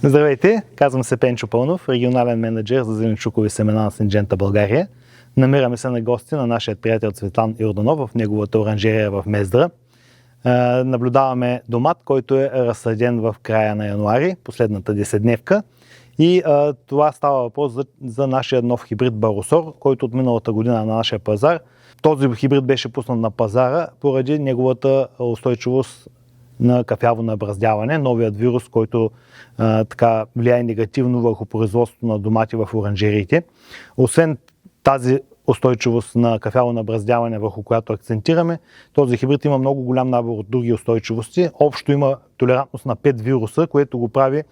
Здравейте, казвам се Пенчо Пълнов, регионален менеджер за зеленчукови семена на Синджента България. Намираме се на гости на нашия приятел Цветан Йорданов в неговата оранжерия в Мездра. Наблюдаваме домат, който е разсаден в края на януари, последната 10-дневка. И това става въпрос за нашия нов хибрид Баросор, който от миналата година на нашия пазар. Този хибрид беше пуснат на пазара поради неговата устойчивост на кафяво набраздяване, новият вирус, който така влияе негативно върху производството на домати в оранжериите. Освен тази устойчивост на кафяво набраздяване, върху която акцентираме, този хибрид има много голям набор от други устойчивости. Общо има толерантност на 5 вируса, което го прави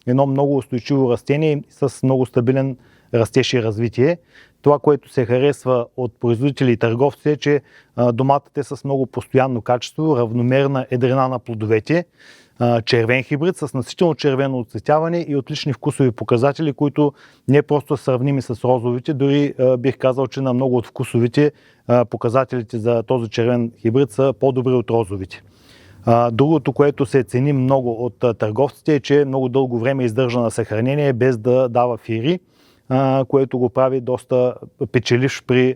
едно много устойчиво растение с много стабилен растеж и развитие. Това, което се харесва от производители и търговци е, че доматът е с много постоянно качество, равномерна едрина на плодовете, червен хибрид с наситително червено оцветяване и отлични вкусови показатели, които не просто са сравними с розовите, дори бих казал, че на много от вкусовите показателите за този червен хибрид са по-добри от розовите. Другото, което се цени много от търговците е, че много дълго време издържа на съхранение без да дава фири, което го прави доста печеливш при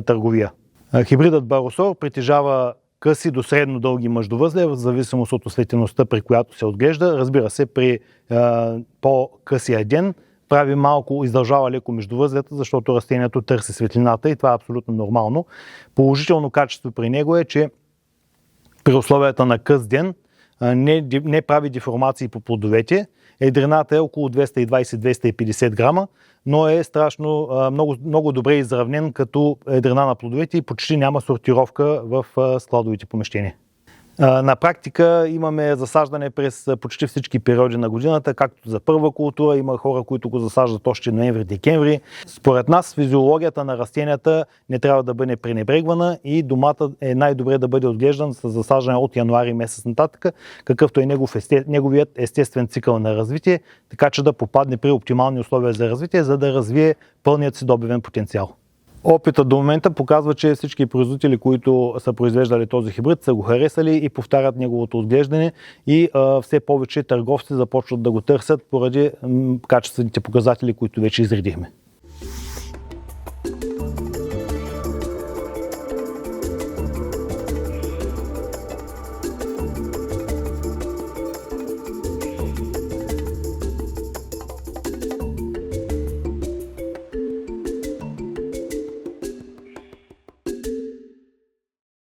търговия. Хибридът Баросор притежава къси до средно дълги мъждовъзлия, в зависимост от осветеността, при която се отглежда. Разбира се, при по-късия ден прави малко, издължава леко междувъзлията, защото растението търси светлината и това е абсолютно нормално. Положително качество при него е, че при условията на къс ден не прави деформации по плодовете. Едрината е около 220-250 грама, но е страшно много добре изравнен като едрина на плодовете и почти няма сортировка в складовите помещения. На практика имаме засаждане през почти всички периоди на годината, както за първа култура, има хора, които го засаждат още ноември-декември. Според нас физиологията на растенията не трябва да бъде пренебрегвана и доматът е най-добре да бъде отглеждан с засаждане от януари месец нататък, какъвто е неговият естествен цикъл на развитие, така че да попадне при оптимални условия за развитие, за да развие пълният си добивен потенциал. Опитът до момента показва, че всички производители, които са произвеждали този хибрид, са го харесали и повтарят неговото отглеждане и все повече търговци започват да го търсят поради качествените показатели, които вече изредихме.